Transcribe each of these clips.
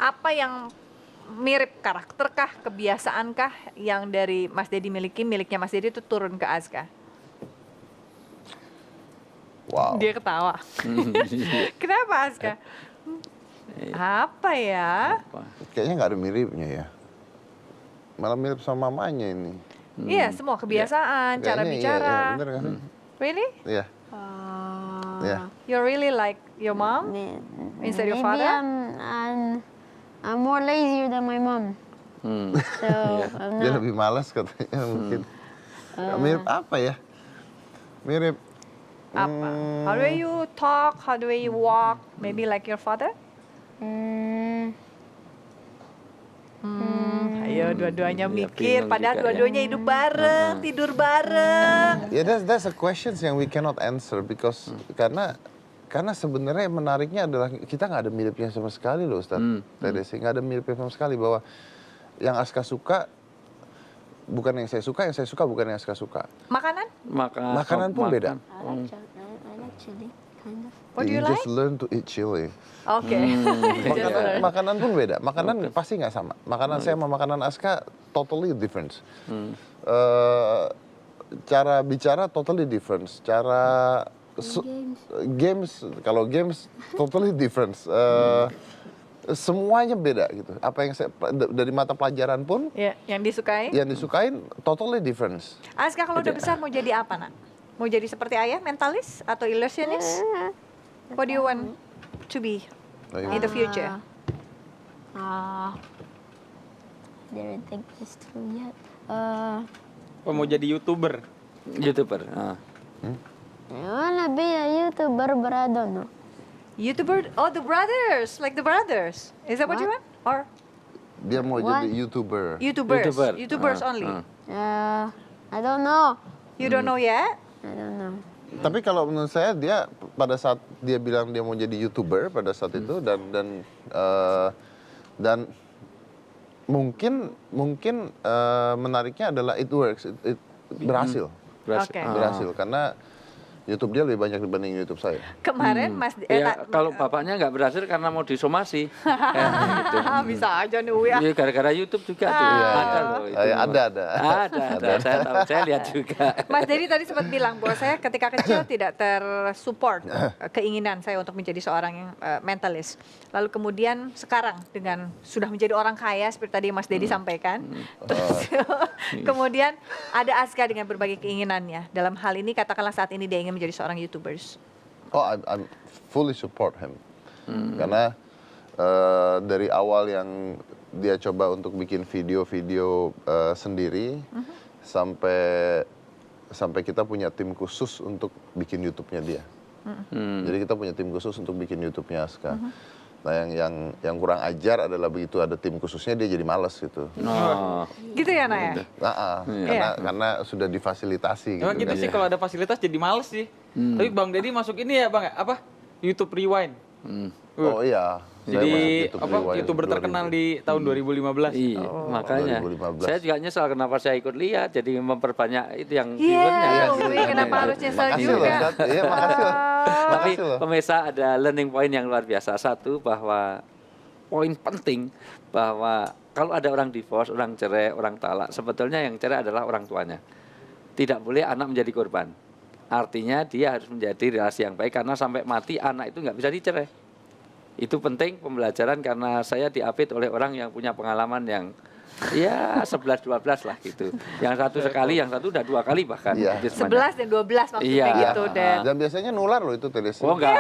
apa yang mirip karakter kah, kebiasaan kah yang dari Mas Dedi miliki, miliknya Mas Dedi itu turun ke Azka? Wow. Dia ketawa. Kenapa Azka? Apa ya? Kayaknya nggak ada miripnya ya. Malah mirip sama mamanya ini. Iya, semua kebiasaan, cara Kayaknya bicara. Iya, bener kan? Really? Iya. Iya. You really like your mom instead your Maybe father? I'm more lazier than my mom. So I'm Dia not. lebih malas katanya mungkin. Mirip apa ya? Mirip Apa? How do you talk? How do you walk? Maybe like your father? Ayo dua-duanya Iya, mikir, bingung padahal juga ya. dua-duanya hidup bareng, tidur bareng. ya that's a questions yang we cannot answer because karena sebenarnya yang menariknya adalah kita nggak ada miripnya sama sekali loh Ustadz Tedesi, nggak ada miripnya sama sekali bahwa yang Aska suka bukan yang saya suka bukan yang Aska suka. Makanan? Makanan pun beda. I like chili, kind of. What do you just like? learn to eat chili. Oke. Makanan pun beda. Makanan pasti nggak sama. Makanan saya sama makanan Aska totally different. Cara bicara totally different. Cara games kalau games totally different. Semuanya beda gitu. Apa yang saya dari mata pelajaran pun Ya, yang disukai? yang disukain totally different. Aska kalau udah besar mau jadi apa, Nak? Mau jadi seperti ayah, mentalis atau illusionist? What do you want to be in the future? Didn't think this through yet. Mau jadi YouTuber? YouTuber. I wanna be a YouTuber, but I don't know. YouTuber? Oh, the brothers, like the brothers. Is that what you want? Or Dia mau jadi YouTuber. YouTubers? YouTuber. YouTubers only. I don't know. You don't know yet? I don't know. Tapi kalau menurut saya dia pada saat dia bilang dia mau jadi YouTuber pada saat itu dan mungkin menariknya adalah it works, it berhasil. Oke. Berhasil karena YouTube dia lebih banyak dibanding YouTube saya. Kemarin Mas Ya, kalau bapaknya nggak berhasil karena mau disomasi. Gitu. bisa aja nih ya. Iya, gara-gara YouTube juga tuh. Ada loh itu. Ada. Ada. Saya tahu, saya lihat juga. Mas Dedi tadi sempat bilang bahwa saya ketika kecil tidak tersupport keinginan saya untuk menjadi seorang yang mentalis. Lalu kemudian sekarang dengan sudah menjadi orang kaya seperti tadi Mas Dedi sampaikan, terus kemudian ada Aska dengan berbagai keinginannya. Dalam hal ini katakanlah saat ini dia ingin menjadi seorang YouTubers. Oh, I'm fully support him. Karena dari awal yang dia coba untuk bikin video-video sendiri sampai kita punya tim khusus untuk bikin YouTube-nya dia. Jadi kita punya tim khusus untuk bikin YouTube-nya Aska. Nah yang kurang ajar adalah begitu ada tim khususnya dia jadi malas gitu. Gitu ya, Naya? Karena sudah difasilitasi. Emang gitu sih kalau ada fasilitas jadi males sih. Tapi Bang Dedi masuk ini ya Bang, apa? YouTube Rewind. Oh iya. Jadi YouTuber terkenal di tahun 2015. Iya, makanya 2015. saya juga nyesal kenapa saya ikut lihat, jadi memperbanyak itu yang Iya, viewernya. kenapa harus nyesel Makasih loh, juga? Ustaz. Iya, makasih loh. Tapi Makasih loh. pemirsa ada learning point yang luar biasa. Satu, bahwa poin penting bahwa kalau ada orang divorce, orang cerai, orang talak, sebetulnya yang cerai adalah orang tuanya. Tidak boleh anak menjadi korban. Artinya dia harus menjadi relasi yang baik karena sampai mati anak itu nggak bisa dicerai. Itu penting pembelajaran karena saya diapit oleh orang yang punya pengalaman yang ya 11-12 lah gitu. Yang satu sekali, yang satu udah 2 kali bahkan. Iya. 11 dan 12 maksudnya Iya. gitu, Dan. Dan biasanya nular loh itu Tedesi. Oh enggak.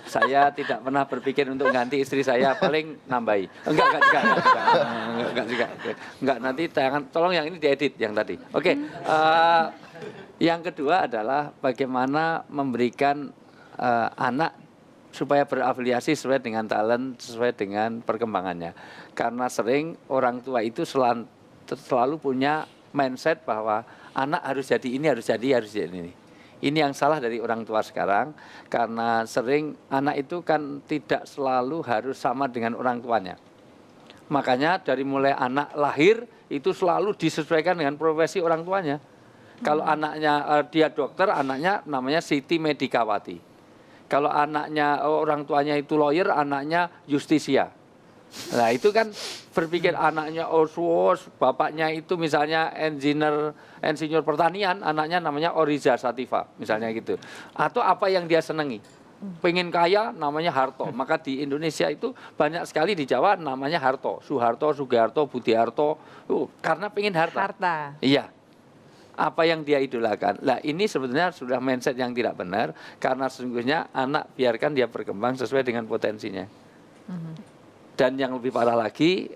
Saya tidak pernah berpikir untuk ganti istri saya, paling nambahi. Enggak juga. Enggak, nanti tolong yang ini diedit yang tadi. Oke. Yang kedua adalah bagaimana memberikan anak supaya berafiliasi sesuai dengan talent, sesuai dengan perkembangannya. Karena sering orang tua itu selalu punya mindset bahwa anak harus jadi ini, harus jadi ini. Ini yang salah dari orang tua sekarang, karena sering anak itu kan tidak selalu harus sama dengan orang tuanya. Makanya dari mulai anak lahir itu selalu disesuaikan dengan profesi orang tuanya. Kalau anaknya dia dokter, anaknya namanya Siti Medikawati. Kalau anaknya orang tuanya itu lawyer, anaknya Justisia. Nah itu kan berpikir anaknya Oswos, bapaknya itu misalnya insinyur pertanian, anaknya namanya Oriza Sativa, misalnya gitu. Atau apa yang dia senangi. Pengen kaya namanya Harto. Maka di Indonesia itu banyak sekali di Jawa namanya Harto. Soeharto, Sugiharto, Budiharto. Karena pengen harta. Harta. Iya. Apa yang dia idolakan. Nah ini sebetulnya sudah mindset yang tidak benar. Karena sesungguhnya anak biarkan dia berkembang sesuai dengan potensinya. Dan yang lebih parah lagi,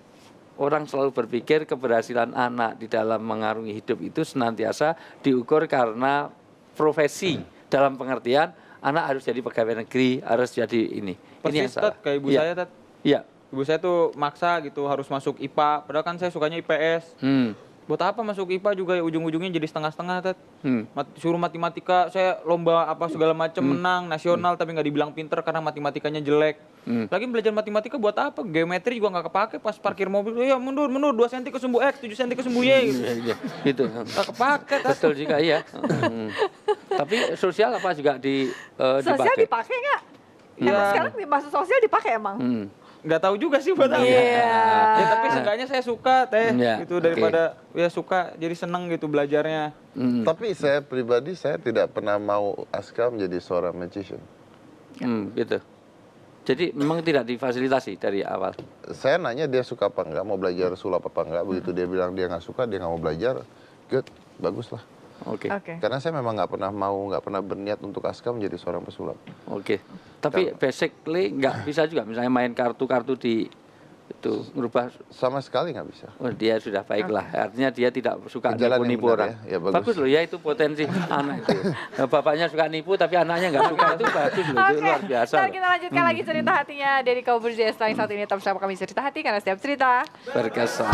orang selalu berpikir keberhasilan anak di dalam mengarungi hidup itu senantiasa diukur karena profesi. Dalam pengertian anak harus jadi pegawai negeri, harus jadi ini. Ini yang Persis salah. Tat, kayak ibu Iya. saya Tat. Iya. Ibu saya tuh maksa gitu harus masuk IPA, padahal kan saya sukanya IPS. Buat apa masuk IPA juga ya ujung-ujungnya jadi setengah-setengah Tat. Suruh matematika, saya lomba apa segala macam menang nasional tapi nggak dibilang pinter karena matematikanya jelek. Lagi belajar matematika buat apa? Geometri juga nggak kepake pas parkir mobil. Ya mundur 2 cm ke sumbu X, 7 cm ke sumbu Y gitu. Gitu. Nggak kepake Tat. Betul juga iya. Tapi sosial apa juga Sosial dipakai? dipakai nggak? Iya. Emang sekarang masuk sosial dipakai emang? Nggak tahu juga sih buat apa. Iya. Ya tapi seenggaknya saya suka teh Ya, gitu daripada ya suka jadi seneng gitu belajarnya. Tapi saya pribadi saya tidak pernah mau Aska menjadi seorang magician. Gitu. Jadi memang tidak difasilitasi dari awal. Saya nanya dia suka apa enggak, mau belajar sulap apa enggak. Begitu dia bilang dia nggak suka, dia nggak mau belajar, good, bagus lah. Oke. Oke. Karena saya memang nggak pernah berniat untuk Aska menjadi seorang pesulap. Oke. Tapi basically nggak bisa juga misalnya main kartu-kartu di itu merubah. Sama sekali nggak bisa. Oh, dia sudah baiklah. Artinya dia tidak suka Jalan yang nipu-nipu benar orang. ya. Ya, bagus. loh ya itu potensi anak itu. Bapaknya suka nipu tapi anaknya nggak suka itu bagus loh. Itu luar biasa. Ntar loh. kita lanjutkan lagi cerita hatinya Deddy Corbuzier setelah yang satu ini. Tetap bersama kami cerita hati karena setiap cerita Berkesan.